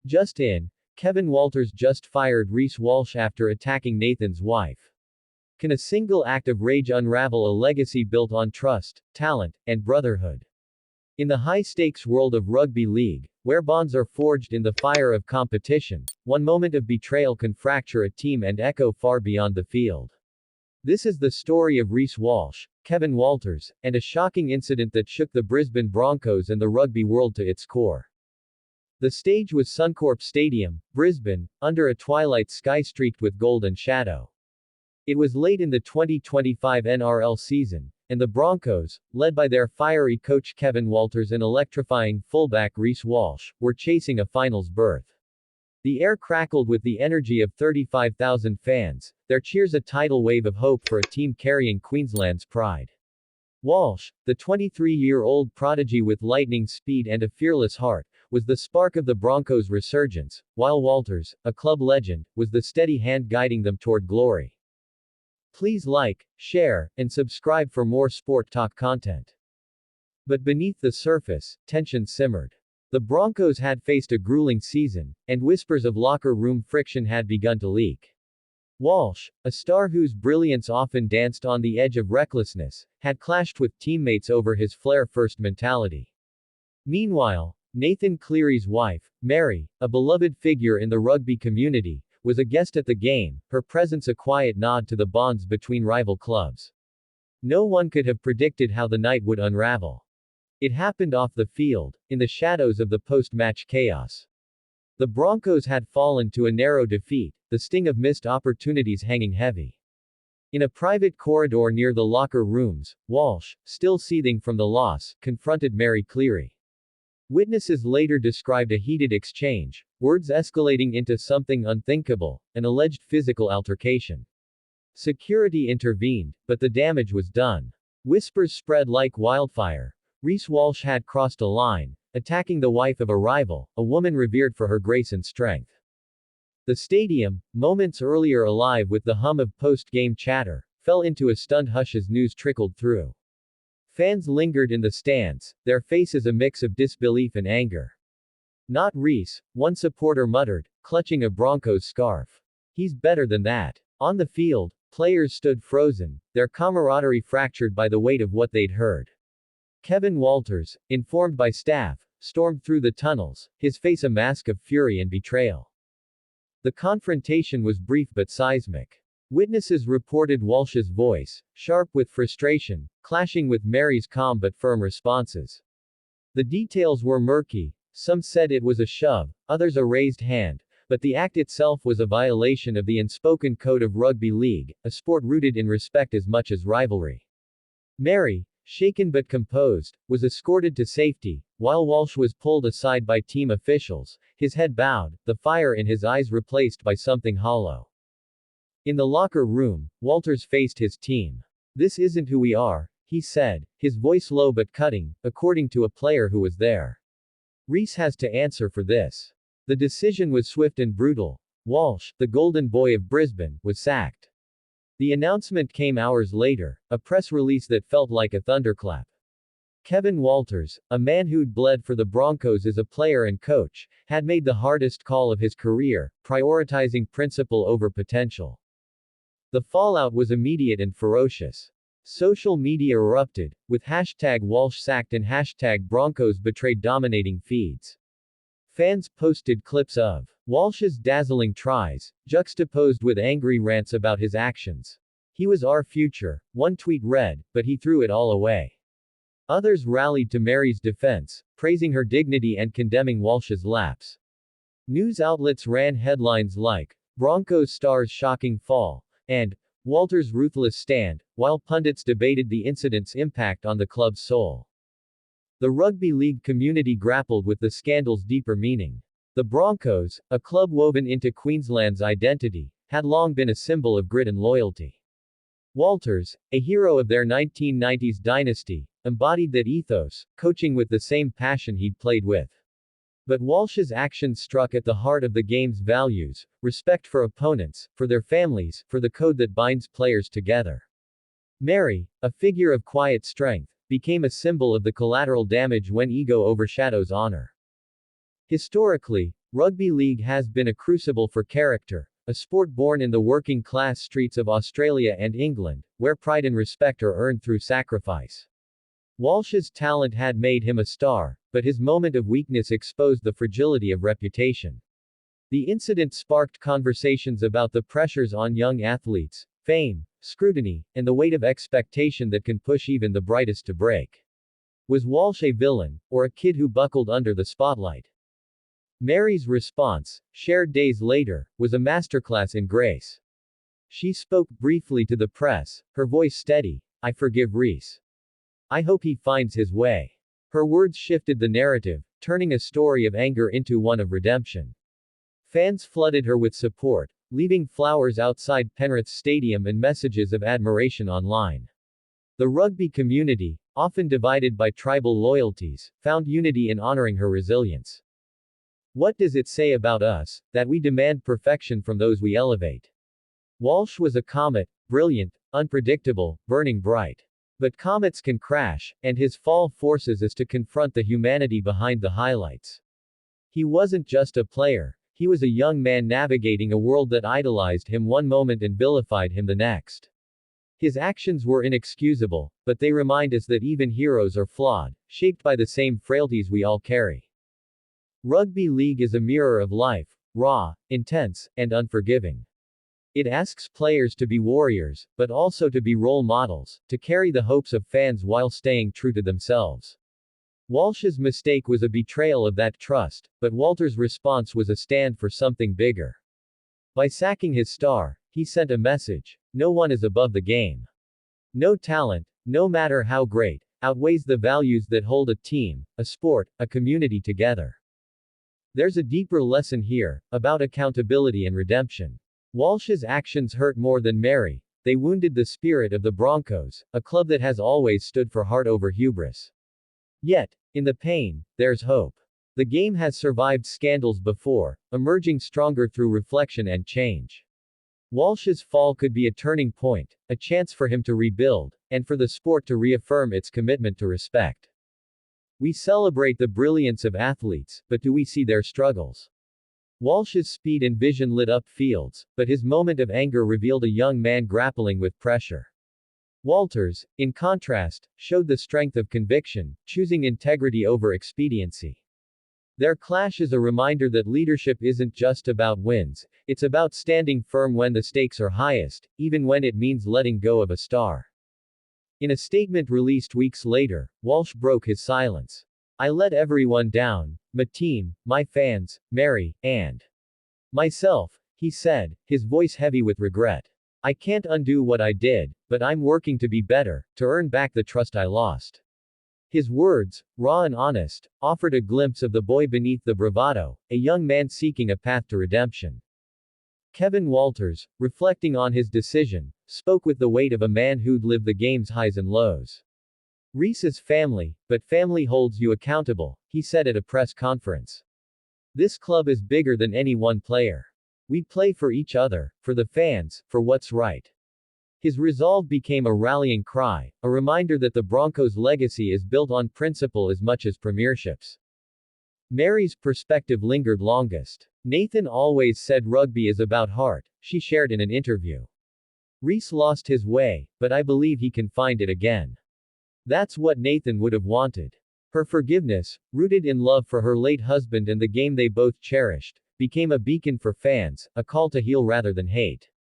Just in, Kevin Walters just fired Reece Walsh after attacking Nathan's wife. Can a single act of rage unravel a legacy built on trust, talent, and brotherhood? In the high-stakes world of rugby league, where bonds are forged in the fire of competition, one moment of betrayal can fracture a team and echo far beyond the field. This is the story of Reece Walsh, Kevin Walters, and a shocking incident that shook the Brisbane Broncos and the rugby world to its core. The stage was Suncorp Stadium, Brisbane, under a twilight sky streaked with gold and shadow. It was late in the 2025 NRL season, and the Broncos, led by their fiery coach Kevin Walters and electrifying fullback Reece Walsh, were chasing a finals berth. The air crackled with the energy of 35,000 fans, their cheers a tidal wave of hope for a team carrying Queensland's pride. Walsh, the 23-year-old prodigy with lightning speed and a fearless heart, was the spark of the Broncos' resurgence, while Walters, a club legend, was the steady hand guiding them toward glory. Please like, share, and subscribe for more sport talk content. But beneath the surface, tension simmered. The Broncos had faced a grueling season, and whispers of locker room friction had begun to leak. Walsh, a star whose brilliance often danced on the edge of recklessness, had clashed with teammates over his flair-first mentality. Meanwhile, Nathan Cleary's wife, Mary, a beloved figure in the rugby community, was a guest at the game, her presence a quiet nod to the bonds between rival clubs. No one could have predicted how the night would unravel. It happened off the field, in the shadows of the post-match chaos. The Broncos had fallen to a narrow defeat, the sting of missed opportunities hanging heavy. In a private corridor near the locker rooms, Walsh, still seething from the loss, confronted Mary Cleary. Witnesses later described a heated exchange, words escalating into something unthinkable, an alleged physical altercation. Security intervened, but the damage was done. Whispers spread like wildfire. Reece Walsh had crossed a line, attacking the wife of a rival, a woman revered for her grace and strength. The stadium, moments earlier alive with the hum of post-game chatter, fell into a stunned hush as news trickled through. Fans lingered in the stands, their faces a mix of disbelief and anger. Not Reece, one supporter muttered, clutching a Broncos scarf. He's better than that. On the field, players stood frozen, their camaraderie fractured by the weight of what they'd heard. Kevin Walters, informed by staff, stormed through the tunnels, his face a mask of fury and betrayal. The confrontation was brief but seismic. Witnesses reported Walsh's voice, sharp with frustration, clashing with Mary's calm but firm responses. The details were murky. Some said it was a shove, others a raised hand, but the act itself was a violation of the unspoken code of rugby league, a sport rooted in respect as much as rivalry. Mary, shaken but composed, was escorted to safety, while Walsh was pulled aside by team officials, his head bowed, the fire in his eyes replaced by something hollow. In the locker room, Walters faced his team. "This isn't who we are," he said, his voice low but cutting, according to a player who was there. "Reece has to answer for this." The decision was swift and brutal. Walsh, the golden boy of Brisbane, was sacked. The announcement came hours later, a press release that felt like a thunderclap. Kevin Walters, a man who'd bled for the Broncos as a player and coach, had made the hardest call of his career, prioritizing principle over potential. The fallout was immediate and ferocious. Social media erupted, with hashtag Walsh sacked and hashtag Broncos betrayed dominating feeds. Fans posted clips of Walsh's dazzling tries, juxtaposed with angry rants about his actions. "He was our future," one tweet read, but he threw it all away. Others rallied to Mary's defense, praising her dignity and condemning Walsh's lapse. News outlets ran headlines like, "Broncos star's shocking fall," and "Walters' ruthless stand," while pundits debated the incident's impact on the club's soul. The rugby league community grappled with the scandal's deeper meaning. The Broncos, a club woven into Queensland's identity, had long been a symbol of grit and loyalty. Walters, a hero of their 1990s dynasty, embodied that ethos, coaching with the same passion he'd played with. But Walsh's actions struck at the heart of the game's values: respect for opponents, for their families, for the code that binds players together. Mary, a figure of quiet strength, became a symbol of the collateral damage when ego overshadows honor. Historically, Rugby league has been a crucible for character, a sport born in the working-class streets of Australia and England, where pride and respect are earned through sacrifice. Walsh's talent had made him a star, but his moment of weakness exposed the fragility of reputation. The incident sparked conversations about the pressures on young athletes, fame, scrutiny, and the weight of expectation that can push even the brightest to break. Was Walsh a villain, or a kid who buckled under the spotlight? Mary's response, shared days later, was a masterclass in grace. She spoke briefly to the press, her voice steady. "I forgive Reece. I hope he finds his way." Her words shifted the narrative, turning a story of anger into one of redemption. Fans flooded her with support, leaving flowers outside Penrith Stadium and messages of admiration online. The rugby community, often divided by tribal loyalties, found unity in honoring her resilience. What does it say about us, that we demand perfection from those we elevate? Walsh was a comet, brilliant, unpredictable, burning bright. But comets can crash, and his fall forces us to confront the humanity behind the highlights. He wasn't just a player, he was a young man navigating a world that idolized him one moment and vilified him the next. His actions were inexcusable, but they remind us that even heroes are flawed, shaped by the same frailties we all carry. Rugby league is a mirror of life, raw, intense, and unforgiving. It asks players to be warriors, but also to be role models, to carry the hopes of fans while staying true to themselves. Walsh's mistake was a betrayal of that trust, but Walter's response was a stand for something bigger. By sacking his star, he sent a message: no one is above the game. No talent, no matter how great, outweighs the values that hold a team, a sport, a community together. There's a deeper lesson here, about accountability and redemption. Walsh's actions hurt more than Mary, they wounded the spirit of the Broncos, a club that has always stood for heart over hubris. Yet, in the pain, there's hope. The game has survived scandals before, emerging stronger through reflection and change. Walsh's fall could be a turning point, a chance for him to rebuild, and for the sport to reaffirm its commitment to respect. We celebrate the brilliance of athletes, but do we see their struggles? Walsh's speed and vision lit up fields, but his moment of anger revealed a young man grappling with pressure. Walters, in contrast, showed the strength of conviction, choosing integrity over expediency. Their clash is a reminder that leadership isn't just about wins, it's about standing firm when the stakes are highest, even when it means letting go of a star. In a statement released weeks later, Walsh broke his silence. "I let everyone down, my team, my fans, Mary, and myself," he said, his voice heavy with regret. "I can't undo what I did, but I'm working to be better, to earn back the trust I lost." His words, raw and honest, offered a glimpse of the boy beneath the bravado, a young man seeking a path to redemption. Kevin Walters, reflecting on his decision, spoke with the weight of a man who'd lived the game's highs and lows. "Reece is family, but family holds you accountable," he said at a press conference. "This club is bigger than any one player. We play for each other, for the fans, for what's right." His resolve became a rallying cry, a reminder that the Broncos' legacy is built on principle as much as premierships. Mary's perspective lingered longest. "Nathan always said rugby is about heart," she shared in an interview. "Reece lost his way, but I believe he can find it again. That's what Nathan would have wanted." Her forgiveness, rooted in love for her late husband and the game they both cherished, became a beacon for fans, a call to heal rather than hate.